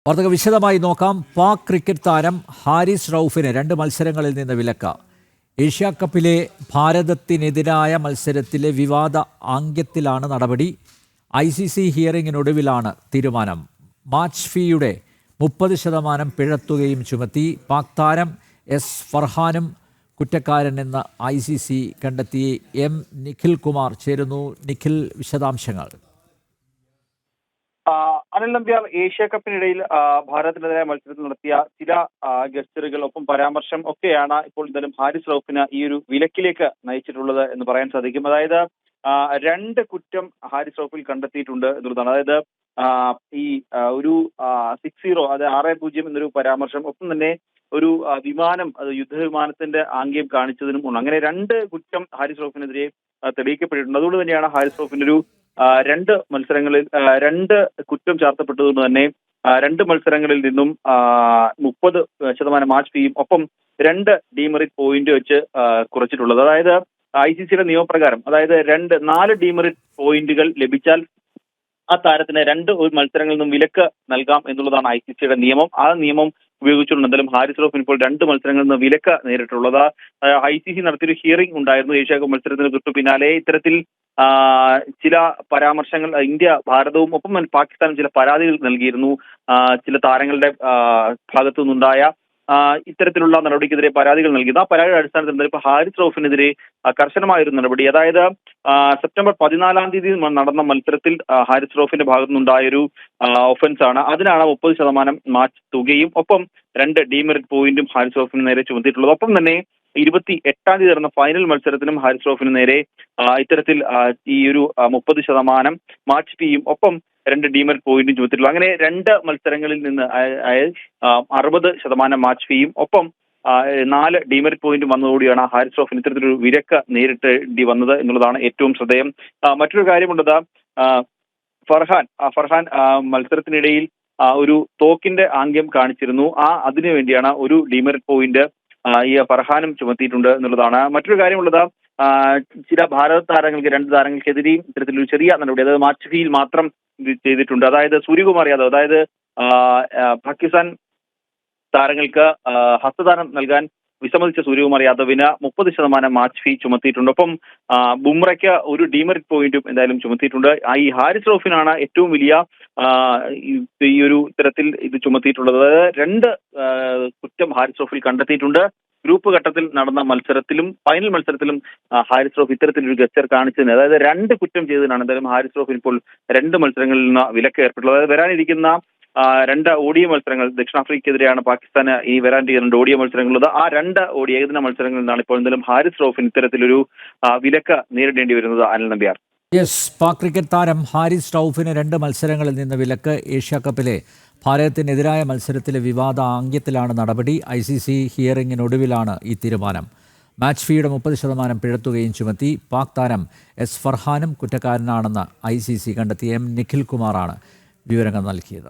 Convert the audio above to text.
വാർത്തകൾ വിശദമായി നോക്കാം. പാക് ക്രിക്കറ്റ് താരം ഹാരിസ് റൌഫിന് 2 മത്സരങ്ങളിൽ നിന്ന് വിലക്ക്. ഏഷ്യാ കപ്പിലെ ഭാരതത്തിനെതിരായ മത്സരത്തിലെ വിവാദ ആംഗ്യത്തിലാണ് നടപടി. ICC ഹിയറിംഗിനൊടുവിലാണ് തീരുമാനം. മാച്ച് ഫീയുടെ 30% പിഴത്തുകയും ചുമത്തി. പാക് താരം S ഫർഹാനും കുറ്റക്കാരനെന്ന് ICC കണ്ടെത്തി. നിഖിൽ കുമാർ ചേരുന്നു. നിഖിൽ, വിശദാംശങ്ങൾ. അനിൽ നമ്പ്യാർ, ഏഷ്യ കപ്പിനിടയിൽ ഭാരതത്തിനെതിരായ മത്സരത്തിൽ നടത്തിയ ചില ഗസ്റ്ററുകൾ ഒപ്പം പരാമർശം ഒക്കെയാണ് ഇപ്പോൾ എന്തായാലും ഹാരിസ് റൌഫിന് ഈ ഒരു വിലക്കിലേക്ക് നയിച്ചിട്ടുള്ളത് എന്ന് പറയാൻ സാധിക്കും. അതായത് 2 കുറ്റം ഹാരിസ് റൌഫിൽ കണ്ടെത്തിയിട്ടുണ്ട് എന്നുള്ളതാണ്. അതായത് ഈ ഒരു 60 അത് 6-0 എന്നൊരു പരാമർശം, ഒപ്പം തന്നെ ഒരു വിമാനം, അത് യുദ്ധവിമാനത്തിന്റെ ആംഗ്യം കാണിച്ചതിനും ഉണ്ട്. അങ്ങനെ 2 കുറ്റം ഹാരിസ് റൌഫിനെതിരെ തെളിയിക്കപ്പെട്ടിട്ടുണ്ട്. അതുകൊണ്ട് തന്നെയാണ് ഹാരിസ് റൌഫിന്റെ ഒരു 2 മത്സരങ്ങളിൽ 2 കുറ്റം ചാർത്തപ്പെട്ടതുകൊണ്ട് തന്നെ 2 മത്സരങ്ങളിൽ നിന്നും 30% മാച്ച് ഫീയും ഒപ്പം 2 ഡീമെറിറ്റ് പോയിന്റ് വെച്ച് കുറച്ചിട്ടുള്ളത്. അതായത് ICCയുടെ നിയമപ്രകാരം, അതായത് 4 ഡീമെറിറ്റ് പോയിന്റുകൾ ലഭിച്ചാൽ ആ താരത്തിന് 2 മത്സരങ്ങളിൽ നിന്നും വിലക്ക് നൽകാം എന്നുള്ളതാണ് ICCയുടെ നിയമം. ആ നിയമം ഉപയോഗിച്ചുകൊണ്ട് എന്തായാലും ഹാരിസ് റൌഫിന് ഇപ്പോൾ 2 മത്സരങ്ങളിൽ നിന്ന് വിലക്ക് നേരിട്ടുള്ളത്. ICC നടത്തിയൊരു ഹിയറിംഗ് ഉണ്ടായിരുന്നു ഏഷ്യ കപ്പ് മത്സരത്തിന് തൊട്ടു പിന്നാലെ. ഇത്തരത്തിൽ ചില പരാമർശങ്ങൾ ഇന്ത്യ, ഭാരതവും ഒപ്പം പാകിസ്ഥാനും ചില പരാതികൾ നൽകിയിരുന്നു. ചില താരങ്ങളുടെ ഭാഗത്തു നിന്നുണ്ടായ ഇത്തരത്തിലുള്ള നടപടിക്കെതിരെ പരാതികൾ നൽകിയത്. ആ പരാതിയുടെ അടിസ്ഥാനത്തിൽ ഇപ്പോൾ ഹാരിസ് റൌഫിനെതിരെ കർശനമായൊരു നടപടി, അതായത് സെപ്റ്റംബർ 14 നടന്ന മത്സരത്തിൽ ഹാരിസ് റൌഫിന്റെ ഭാഗത്തു നിന്നുണ്ടായൊരു ഒഫൻസ് ആണ്. അതിനാണ് 30% മാച്ച് തുകയും ഒപ്പം 2 ഡീമെറിറ്റ് പോയിന്റും ഹാരിസ് റൌഫിന് നേരെ ചുമത്തിയിട്ടുള്ളത്. ഒപ്പം തന്നെ 28 നടന്ന ഫൈനൽ മത്സരത്തിനും ഹാരിസ് റൌഫിന് നേരെ ഇത്തരത്തിൽ ഈ ഒരു 30% മാച്ച് ഫീയും ഒപ്പം 2 ഡീമെറിറ്റ് പോയിന്റും ചുമത്തിയിട്ടുള്ളൂ. അങ്ങനെ 2 മത്സരങ്ങളിൽ നിന്ന് 60% മാച്ച് ഫീയും ഒപ്പം 4 ഡീമെറിറ്റ് പോയിന്റും വന്നതോടെയാണ് ഹാരിസ് റൌഫിന് ഇത്തരത്തിലൊരു വിലക്ക് നേരിട്ടേണ്ടി വന്നത് എന്നുള്ളതാണ് ഏറ്റവും ശ്രദ്ധേയം. മറ്റൊരു കാര്യമുള്ളത്, ഫർഹാൻ മത്സരത്തിനിടയിൽ ഒരു തോക്കിന്റെ ആംഗ്യം കാണിച്ചിരുന്നു. അതിനു വേണ്ടിയാണ് 1 ഡീമെറിറ്റ് പോയിന്റ് ഈ ഫർഹാനും ചുമത്തിയിട്ടുണ്ട് എന്നുള്ളതാണ്. മറ്റൊരു കാര്യമുള്ളത്, ചില ഭാരത താരങ്ങൾക്ക്, 2 താരങ്ങൾക്കെതിരെയും ഇത്തരത്തിലൊരു ചെറിയ നടപടി, അതായത് മാച്ച് ഫീയിൽ മാത്രം ഇത് ചെയ്തിട്ടുണ്ട്. അതായത് സൂര്യകുമാർ യാദവ്, അതായത് പാകിസ്ഥാൻ താരങ്ങൾക്ക് ഹസ്തദാനം നൽകാൻ വിസമ്മതിച്ച സൂര്യകുമാർ യാദവിന് 30% മാച്ച് ഫീ ചുമത്തിയിട്ടുണ്ട്. ഒപ്പം ബുംറയ്ക്ക് 1 ഡീമെറിറ്റ് പോയിന്റും എന്തായാലും ചുമത്തിയിട്ടുണ്ട്. ഈ ഹാരിസ് റൌഫിനാണ് ഏറ്റവും വലിയ ഈ ഒരു ഇത്തരത്തിൽ ഇത് ചുമത്തിയിട്ടുള്ളത്. 2 കുറ്റം ഹാരിസ് റൌഫിൽ കണ്ടെത്തിയിട്ടുണ്ട്. ഗ്രൂപ്പ് ഘട്ടത്തിൽ നടന്ന മത്സരത്തിലും ഫൈനൽ മത്സരത്തിലും ഹാരിസ് റൌഫ് ഇത്തരത്തിലൊരു ഗസ്റ്റർ കാണിച്ചതിന്, അതായത് 2 കുറ്റം ചെയ്തതിനാണ് എന്തായാലും ഹാരിസ് റൌഫിന് ഇപ്പോൾ 2 മത്സരങ്ങളിൽ നിന്ന് വിലക്ക് ഏർപ്പെട്ടുള്ളത്. അതായത് വരാനിരിക്കുന്ന 2 ODI മത്സരങ്ങൾ, ദക്ഷിണാഫ്രിക്കയ്ക്കെതിരെയാണ് പാകിസ്ഥാന് ഈ വരാനിരിക്കുന്ന 2 ODI മത്സരങ്ങളുള്ളത്. ആ 2 ഏകദിന മത്സരങ്ങളിൽ നിന്നാണ് ഇപ്പോൾ എന്തായാലും ഹാരിസ് റൌഫിന് ഇത്തരത്തിലൊരു വിലക്ക് നേരിടേണ്ടി വരുന്നത്. അനിൽ നമ്പ്യാർ. പാക് ക്രിക്കറ്റ് താരം ഹാരിസ് റൌഫിന് 2 മത്സരങ്ങളിൽ നിന്ന് വിലക്ക്. ഏഷ്യ കപ്പിലെ ഭാരതത്തിനെതിരായ മത്സരത്തിലെ വിവാദ ആംഗ്യത്തിലാണ് നടപടി. ICC ഹിയറിംഗിനൊടുവിലാണ് ഈ തീരുമാനം. മാച്ച് ഫീയുടെ 30% പിഴത്തുകയും ചുമത്തി. പാക് താരം S ഫർഹാനും കുറ്റക്കാരനാണെന്ന് ICC കണ്ടെത്തിയ നിഖിൽ കുമാറാണ് വിവരങ്ങൾ നൽകിയത്.